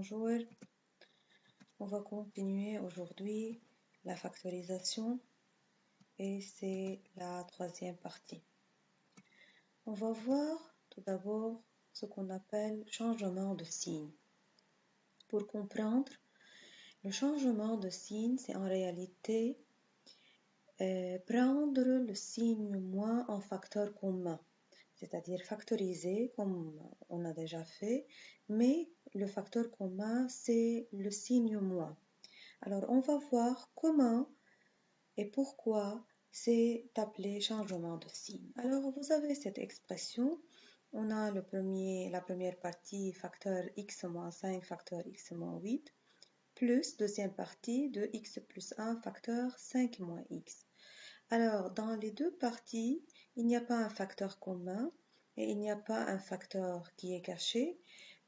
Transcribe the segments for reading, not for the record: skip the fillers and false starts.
bonjour. On va continuer aujourd'hui la factorisation et c'est la troisième partie. On va voir tout d'abord ce qu'on appelle changement de signe. Pour comprendre, le changement de signe, c'est en réalité prendre le signe moins en facteur commun, c'est-à-dire factoriser comme on a déjà fait, mais le facteur commun, c'est le signe moins. Alors, on va voir comment et pourquoi c'est appelé changement de signe. Alors, vous avez cette expression. On a la première partie, facteur x moins 5, facteur x moins 8, plus deuxième partie de x plus 1, facteur 5 moins x. Alors, dans les deux parties, il n'y a pas un facteur commun et il n'y a pas un facteur qui est caché.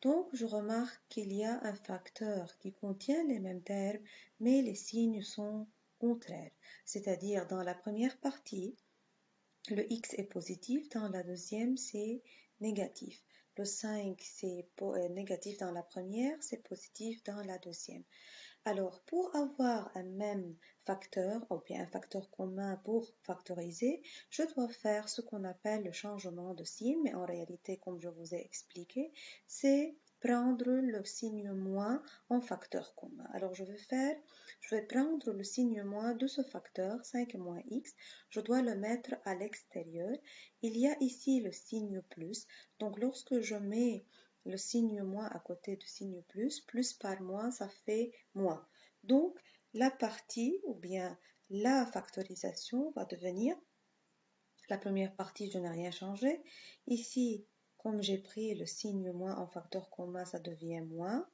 Donc, je remarque qu'il y a un facteur qui contient les mêmes termes, mais les signes sont contraires. C'est-à-dire, dans la première partie, le x est positif, dans la deuxième, c'est négatif. Le 5, c'est négatif dans la première, c'est positif dans la deuxième. Alors, pour avoir un même facteur, ou bien un facteur commun pour factoriser, je dois faire ce qu'on appelle le changement de signe, mais en réalité, comme je vous ai expliqué, c'est prendre le signe moins en facteur commun. Alors, je vais prendre le signe moins de ce facteur, 5 moins x, je dois le mettre à l'extérieur. Il y a ici le signe plus, donc lorsque je mets le signe moins à côté du signe plus par moins, ça fait moins. Donc, la partie ou bien la factorisation va devenir, la première partie, je n'ai rien changé. Ici, comme j'ai pris le signe moins en facteur commun, ça devient moins.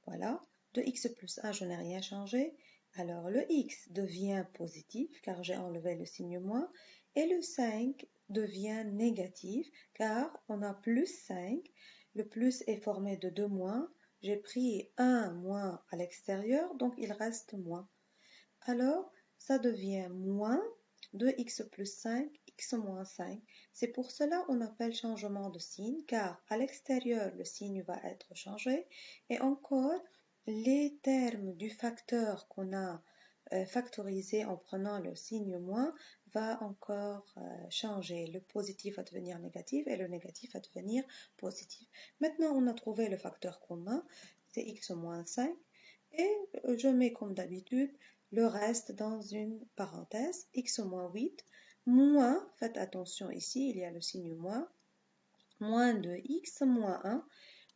Voilà. De x plus 1, je n'ai rien changé. Alors, le x devient positif car j'ai enlevé le signe moins. Et le 5 devient négatif car on a plus 5. Le plus est formé de 2 moins. J'ai pris 1 moins à l'extérieur, donc il reste moins. Alors, ça devient moins 2x plus 5, x moins 5. C'est pour cela qu'on appelle changement de signe, car à l'extérieur, le signe va être changé. Et encore, les termes du facteur qu'on a factorisé en prenant le signe moins va encore changer. Le positif va devenir négatif et le négatif va devenir positif. Maintenant, on a trouvé le facteur commun, c'est x moins 5. Et je mets comme d'habitude le reste dans une parenthèse, x moins 8, moins, faites attention ici, il y a le signe moins, moins 2x moins 1.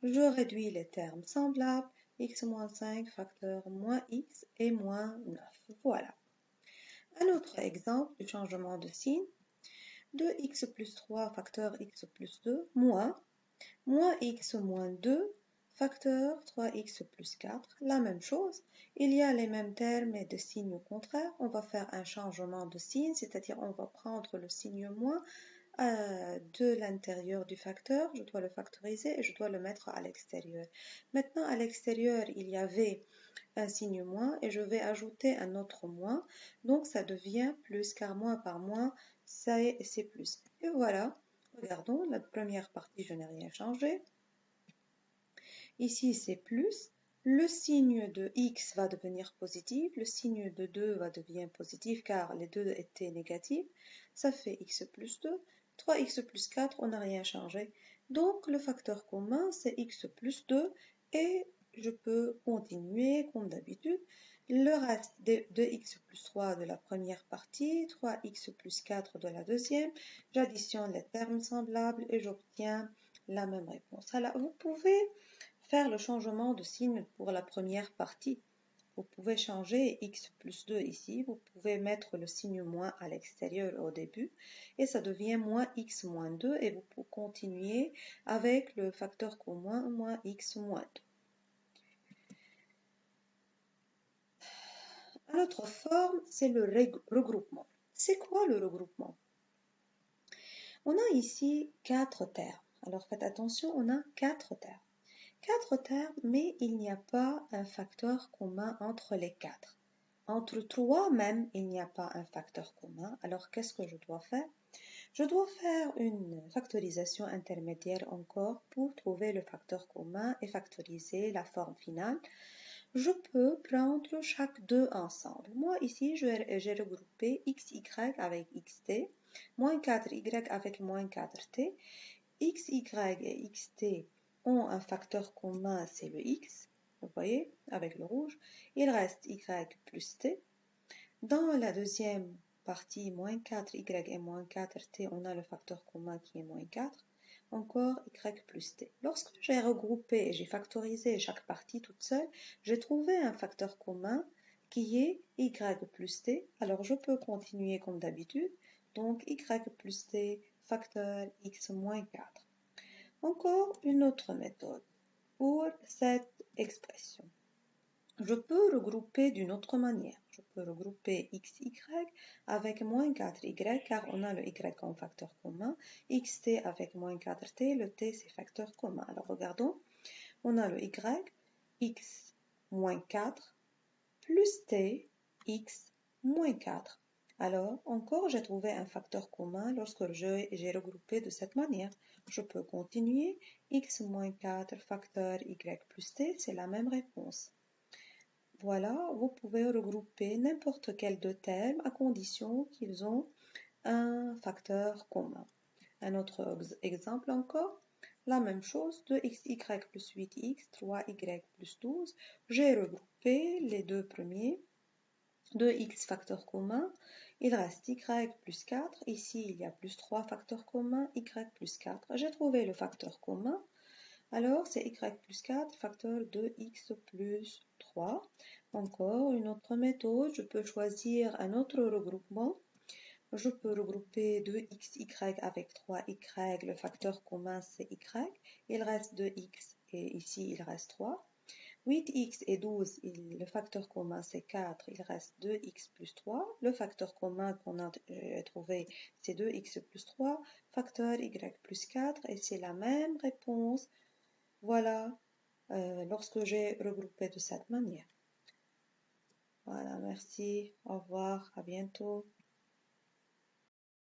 Je réduis les termes semblables, x moins 5, facteur moins x et moins 9. Voilà. Un autre exemple du changement de signe, 2x plus 3, facteur x plus 2, moins x moins 2, facteur 3x plus 4, la même chose. Il y a les mêmes termes et des signes contraires. On va faire un changement de signe, c'est-à-dire on va prendre le signe moins de l'intérieur du facteur. Je dois le factoriser et je dois le mettre à l'extérieur. Maintenant, à l'extérieur, il y avait un signe moins et je vais ajouter un autre moins. Donc, ça devient plus car moins par moins, c'est plus. Et voilà. Regardons, la première partie, je n'ai rien changé. Ici, c'est plus. Le signe de x va devenir positif. Le signe de 2 va devenir positif car les deux étaient négatifs. Ça fait x plus 2. 3x plus 4, on n'a rien changé. Donc, le facteur commun, c'est x plus 2. Et je peux continuer comme d'habitude. Le reste de x plus 3 de la première partie, 3x plus 4 de la deuxième. J'additionne les termes semblables et j'obtiens la même réponse. Alors, vous pouvez faire le changement de signe pour la première partie. Vous pouvez changer x plus 2 ici. Vous pouvez mettre le signe moins à l'extérieur au début. Et ça devient moins x moins 2. Et vous pouvez continuer avec le facteur commun moins x moins 2. Une autre forme, c'est le regroupement. C'est quoi le regroupement? On a ici 4 termes. Alors faites attention, on a 4 termes. 4 termes, mais il n'y a pas un facteur commun entre les 4. Entre 3 même, il n'y a pas un facteur commun. Alors, qu'est-ce que je dois faire? Je dois faire une factorisation intermédiaire encore pour trouver le facteur commun et factoriser la forme finale. Je peux prendre chaque deux ensemble. Moi, ici, j'ai regroupé xy avec xt, moins 4y avec moins 4t. xy et xt ont un facteur commun, c'est le x, vous voyez, avec le rouge. Il reste y plus t. Dans la deuxième partie, moins 4y et moins 4t, on a le facteur commun qui est moins 4. Encore y plus t. Lorsque j'ai regroupé et j'ai factorisé chaque partie toute seule, j'ai trouvé un facteur commun qui est y plus t. Alors je peux continuer comme d'habitude. Donc y plus t facteur x moins 4. Encore une autre méthode pour cette expression. Je peux regrouper d'une autre manière. Je peux regrouper xy avec moins 4y car on a le y comme facteur commun, xt avec moins 4t, le t c'est facteur commun. Alors regardons, on a le y, x moins 4 plus t, x moins 4. Alors encore j'ai trouvé un facteur commun lorsque j'ai regroupé de cette manière. Je peux continuer, x moins 4 facteur y plus t, c'est la même réponse. Voilà, vous pouvez regrouper n'importe quel deux termes à condition qu'ils ont un facteur commun. Un autre exemple encore, la même chose, 2xy plus 8x, 3y plus 12. J'ai regroupé les deux premiers, 2x facteur commun, il reste y plus 4. Ici, il y a plus 3 facteurs communs, y plus 4. J'ai trouvé le facteur commun. Alors, c'est y plus 4, facteur de x plus 3. Encore une autre méthode, je peux choisir un autre regroupement. Je peux regrouper 2xy avec 3y, le facteur commun c'est y. Il reste 2x et ici il reste 3. 8x et 12, le facteur commun c'est 4, il reste 2x plus 3. Le facteur commun qu'on a trouvé c'est 2x plus 3, facteur y plus 4 et c'est la même réponse. Voilà, lorsque j'ai regroupé de cette manière. Voilà, merci, au revoir, à bientôt.